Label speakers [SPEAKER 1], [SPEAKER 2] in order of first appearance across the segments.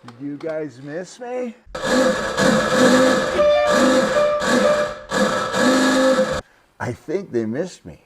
[SPEAKER 1] Did you guys miss me? I think they missed me.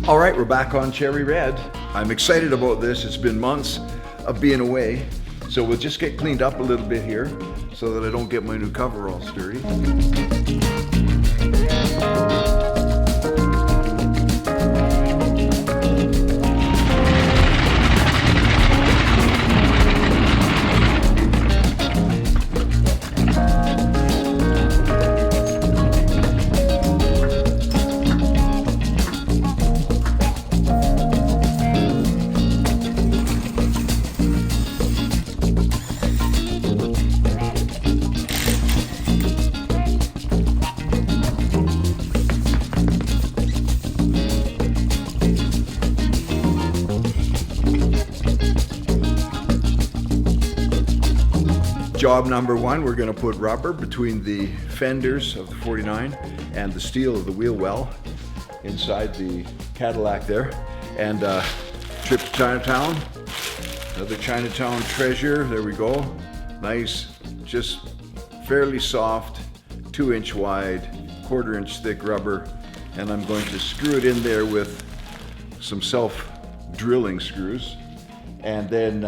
[SPEAKER 1] All right, we're back on Cherry Red. I'm excited about this. It's been months of being away. So we'll just get cleaned up a little bit here so that I don't get my new cover all sturdy. Job number one, we're going to put rubber between the fenders of the 49 and the steel of the wheel well inside the Cadillac there. And trip to Chinatown, another Chinatown treasure. There we go. Nice, just fairly soft, 2-inch wide, 1/4-inch thick rubber. And I'm going to screw it in there with some self-drilling screws and then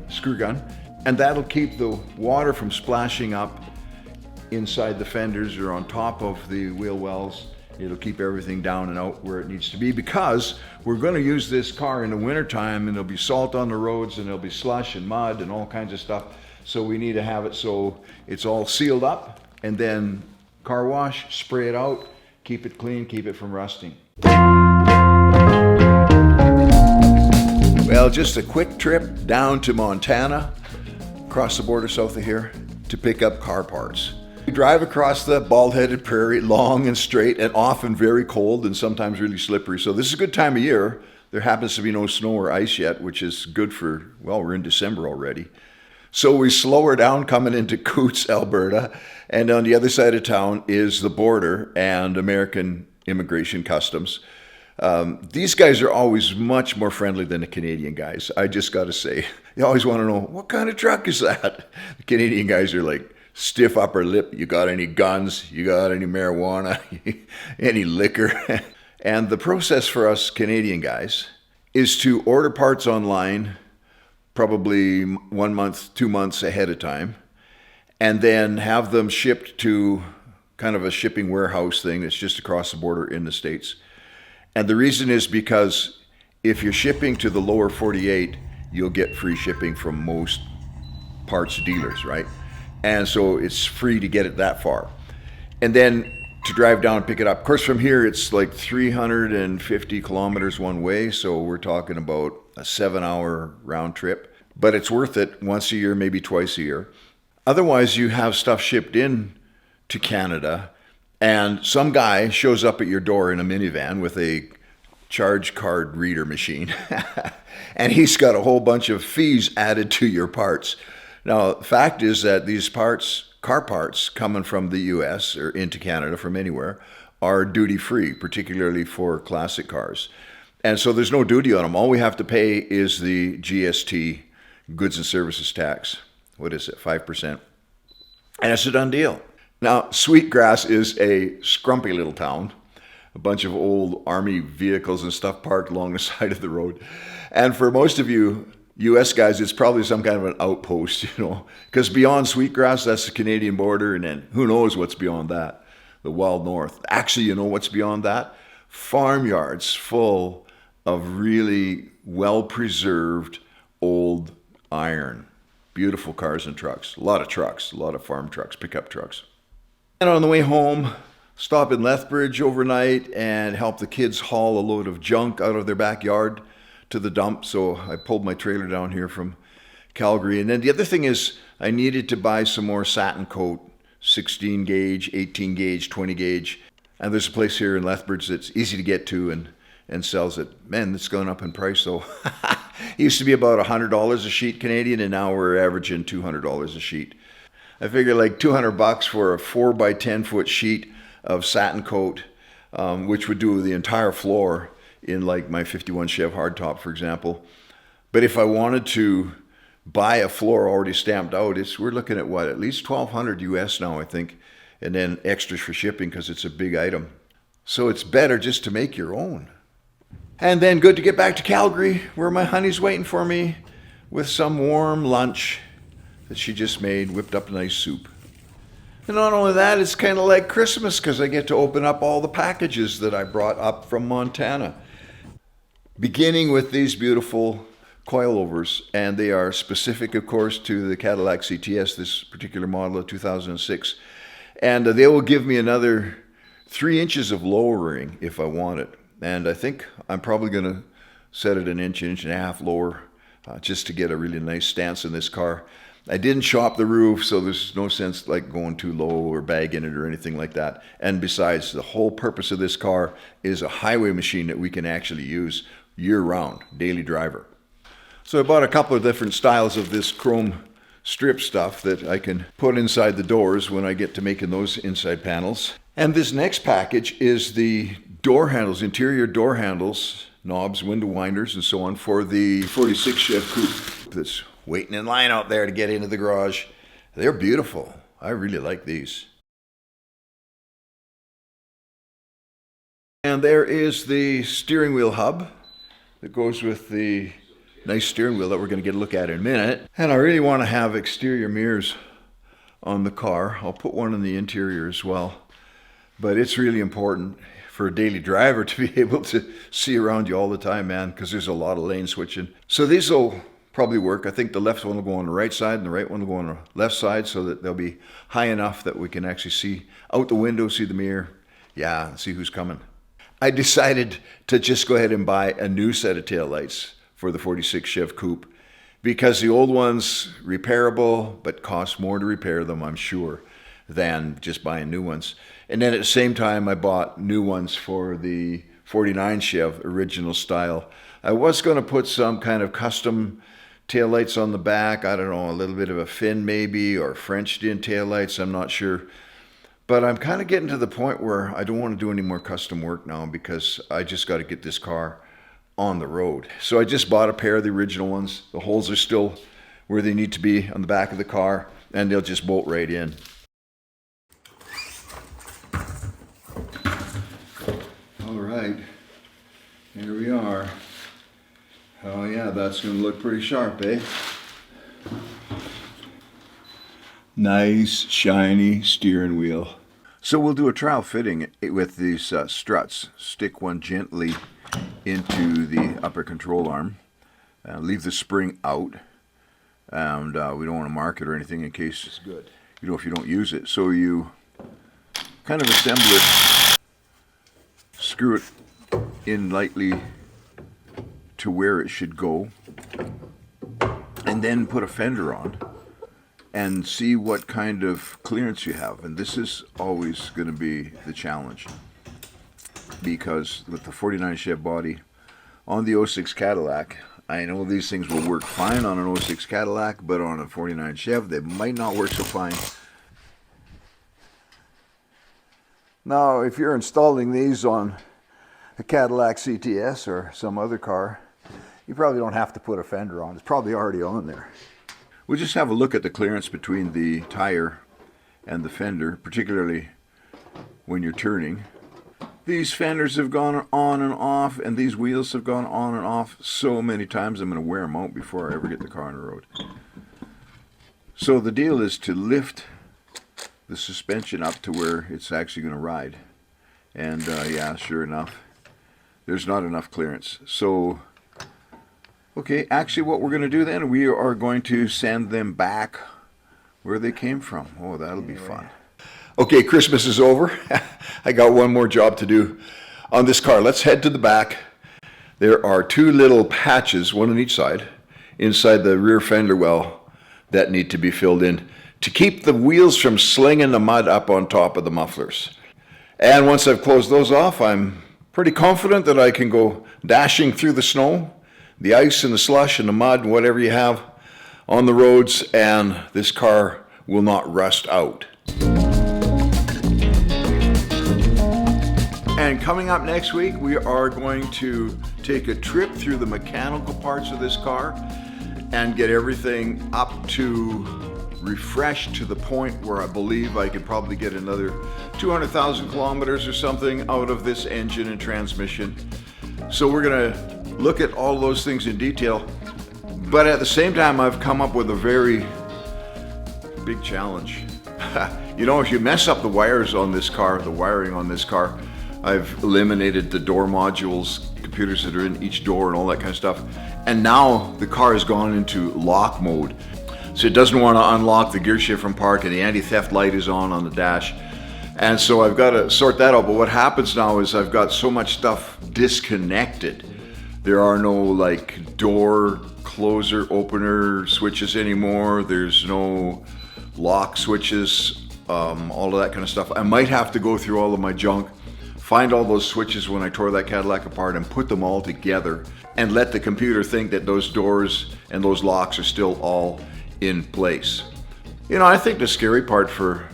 [SPEAKER 1] screw gun. And that'll keep the water from splashing up inside the fenders or on top of the wheel wells. It'll keep everything down and out where it needs to be, because we're going to use this car in the wintertime and there'll be salt on the roads and there'll be slush and mud and all kinds of stuff. So we need to have it so it's all sealed up, and then car wash, spray it out, keep it clean, keep it from rusting. Well, just a quick trip down to Montana, across the border south of here, to pick up car parts. We drive across the bald-headed prairie, long and straight and often very cold and sometimes really slippery. So this is a good time of year. There happens to be no snow or ice yet, which is good for, well, we're in December already. So we slow her down coming into Coots, Alberta, and on the other side of town is the border and American Immigration Customs. These guys are always much more friendly than the Canadian guys. I just got to say, you always want to know, what kind of truck is that? The Canadian guys are like stiff upper lip. You got any guns? You got any marijuana? Any liquor? And the process for us Canadian guys is to order parts online, probably 1 month, 2 months ahead of time, and then have them shipped to kind of a shipping warehouse thing that's just across the border in the States. And the reason is because if you're shipping to the lower 48, you'll get free shipping from most parts dealers, right? And so it's free to get it that far. And then to drive down and pick it up. Of course, from here, it's like 350 kilometers one way. So we're talking about a 7-hour round trip. But it's worth it once a year, maybe twice a year. Otherwise, you have stuff shipped in to Canada, and some guy shows up at your door in a minivan with a charge card reader machine. And he's got a whole bunch of fees added to your parts. Now, the fact is that these parts, car parts coming from the US or into Canada from anywhere, are duty free, particularly for classic cars. And so there's no duty on them. All we have to pay is the GST, goods and services tax. What is it, 5%? And it's a done deal. Now, Sweetgrass is a scrumpy little town, a bunch of old army vehicles and stuff parked along the side of the road. And for most of you US guys, it's probably some kind of an outpost, because beyond Sweetgrass, that's the Canadian border, and then who knows what's beyond that, the wild north. Actually, you know what's beyond that? Farmyards full of really well-preserved old iron, Beautiful cars and trucks. A lot of farm trucks, pickup trucks. And on the way home, stop in Lethbridge overnight and help the kids haul a load of junk out of their backyard to the dump. So I pulled my trailer down here from Calgary. And then the other thing is I needed to buy some more satin coat, 16 gauge, 18 gauge, 20 gauge. And there's a place here in Lethbridge that's easy to get to and sells it. Man, it's gone up in price though. It used to be about $100 a sheet Canadian, and now we're averaging $200 a sheet. I figure like $200 for a 4 by 10 foot sheet of satin coat, which would do the entire floor in like my 51 Chev hardtop, for example. But if I wanted to buy a floor already stamped out, we're looking at what, at least $1,200 US now, I think, and then extras for shipping because it's a big item. So it's better just to make your own. And then good to get back to Calgary, where my honey's waiting for me with some warm lunch that she just made, whipped up a nice soup. And not only that, it's kind of like Christmas because I get to open up all the packages that I brought up from Montana. Beginning with these beautiful coilovers, and they are specific, of course, to the Cadillac CTS, this particular model of 2006. And they will give me another 3 inches of lowering if I want it. And I think I'm probably going to set it an inch and a half lower just to get a really nice stance in this car. I didn't shop the roof, so there's no sense like going too low or bagging it or anything like that. And besides, the whole purpose of this car is a highway machine that we can actually use year-round, daily driver. So I bought a couple of different styles of this chrome strip stuff that I can put inside the doors when I get to making those inside panels. And this next package is the door handles, interior door handles, knobs, window winders, and so on for the 46 Chev Coupe that's waiting in line out there to get into the garage. They're beautiful. I really like these. And there is the steering wheel hub that goes with the nice steering wheel that we're going to get a look at in a minute. And I really want to have exterior mirrors on the car. I'll put one in the interior as well. But it's really important for a daily driver to be able to see around you all the time, man, because there's a lot of lane switching. So these will probably work. I think the left one will go on the right side and the right one will go on the left side so that they'll be high enough that we can actually see out the window, see the mirror, yeah, see who's coming. I decided to just go ahead and buy a new set of taillights for the 46 Chev Coupe because the old ones repairable, but cost more to repair them, I'm sure, than just buying new ones. And then at the same time, I bought new ones for the 49 Chev original style. I was going to put some kind of custom taillights on the back. I don't know, a little bit of a fin maybe, or Frenched in taillights, I'm not sure. But I'm kind of getting to the point where I don't want to do any more custom work now because I just got to get this car on the road. So I just bought a pair of the original ones. The holes are still where they need to be on the back of the car, and they'll just bolt right in. All right, here we are. Oh yeah, that's going to look pretty sharp, eh? Nice, shiny steering wheel. So we'll do a trial fitting with these struts. Stick one gently into the upper control arm. Leave the spring out. And we don't want to mark it or anything in case, it's good, you know, if you don't use it. So you kind of assemble it, screw it in lightly to where it should go, and then put a fender on and see what kind of clearance you have. And this is always going to be the challenge because with the 49 Chev body on the 06 Cadillac, I know these things will work fine on an 06 Cadillac, but on a 49 Chev they might not work so fine. Now if you're installing these on a Cadillac CTS or some other car, you probably don't have to put a fender on. It's probably already on there. We'll just have a look at the clearance between the tire and the fender, particularly when you're turning. These fenders have gone on and off, and these wheels have gone on and off so many times I'm going to wear them out before I ever get the car on the road. So the deal is to lift the suspension up to where it's actually going to ride. And yeah, sure enough, there's not enough clearance. So Okay, actually what we're going to do then, we are going to send them back where they came from. Oh, that'll be fun. Okay, Christmas is over. I got one more job to do on this car. Let's head to the back. There are two little patches, one on each side, inside the rear fender well that need to be filled in to keep the wheels from slinging the mud up on top of the mufflers. And once I've closed those off, I'm pretty confident that I can go dashing through the snow, the ice and the slush and the mud, whatever you have on the roads, and this car will not rust out. And coming up next week, we are going to take a trip through the mechanical parts of this car and get everything up to refreshed to the point where I believe I could probably get another 200,000 kilometers or something out of this engine and transmission. So we're gonna look at all those things in detail, but at the same time I've come up with a very big challenge. You know, if you mess up the wires on this car, the wiring on this car, I've eliminated the door modules, computers that are in each door and all that kind of stuff. And now the car has gone into lock mode. So it doesn't want to unlock the gear shift from park, and the anti-theft light is on the dash. And so I've got to sort that out. But what happens now is I've got so much stuff disconnected. There are no like door closer, opener switches anymore. There's no lock switches, all of that kind of stuff. I might have to go through all of my junk, find all those switches when I tore that Cadillac apart and put them all together and let the computer think that those doors and those locks are still all in place. You know, I think the scary part for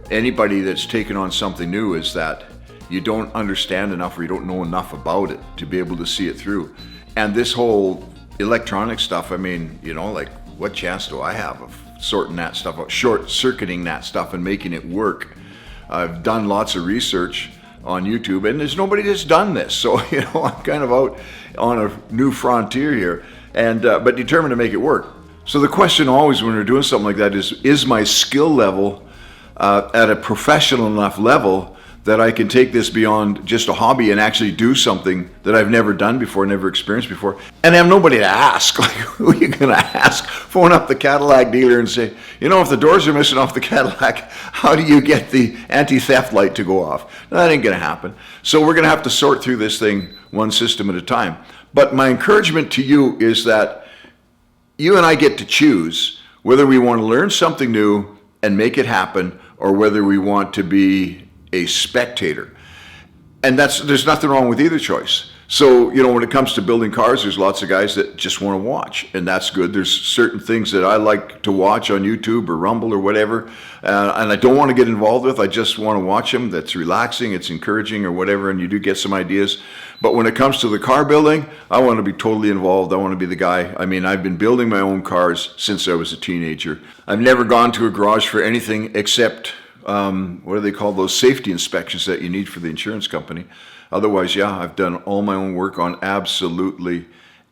[SPEAKER 1] anybody that's taken on something new is that you don't understand enough or you don't know enough about it to be able to see it through. And this whole electronic stuff, I mean, you know, like what chance do I have of sorting that stuff out, short-circuiting that stuff and making it work? I've done lots of research on YouTube and there's nobody that's done this. So, you know, I'm kind of out on a new frontier here, and but determined to make it work. So the question always when we're doing something like that is my skill level at a professional enough level that I can take this beyond just a hobby and actually do something that I've never done before, never experienced before, and I have nobody to ask. Like, who are you going to ask? Phone up the Cadillac dealer and say, you know, if the doors are missing off the Cadillac, how do you get the anti-theft light to go off? No, that ain't going to happen. So we're going to have to sort through this thing one system at a time. But my encouragement to you is that you and I get to choose whether we want to learn something new and make it happen, or whether we want to be a spectator. And there's nothing wrong with either choice. So, you know, when it comes to building cars, there's lots of guys that just want to watch, and that's good. There's certain things that I like to watch on YouTube or Rumble or whatever, and I don't want to get involved with. I just want to watch them. That's relaxing, it's encouraging or whatever, and you do get some ideas. But when it comes to the car building, I want to be totally involved. I want to be the guy. I mean, I've been building my own cars since I was a teenager. I've never gone to a garage for anything except, what do they call those safety inspections that you need for the insurance company. Otherwise, yeah, I've done all my own work on absolutely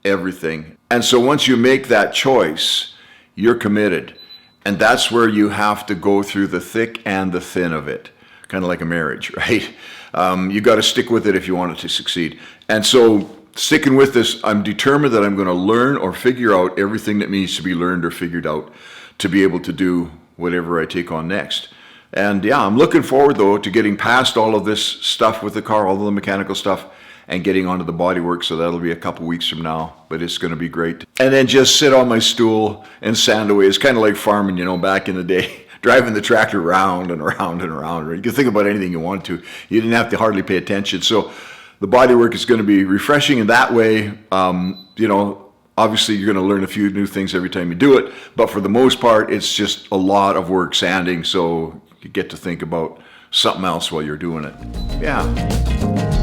[SPEAKER 1] everything. And so once you make that choice, you're committed. And that's where you have to go through the thick and the thin of it. Kind of like a marriage, right? You got to stick with it if you want it to succeed. And so sticking with this, I'm determined that I'm going to learn or figure out everything that needs to be learned or figured out to be able to do whatever I take on next. And yeah, I'm looking forward though to getting past all of this stuff with the car, all of the mechanical stuff, and getting onto the bodywork. So that'll be a couple weeks from now, but it's going to be great. And then just sit on my stool and sand away. It's kind of like farming, you know, back in the day, driving the tractor round and around and around. Right? You can think about anything you want to. You didn't have to hardly pay attention. So the bodywork is going to be refreshing in that way. You know, obviously, you're going to learn a few new things every time you do it, but for the most part, it's just a lot of work sanding. So you get to think about something else while you're doing it. Yeah.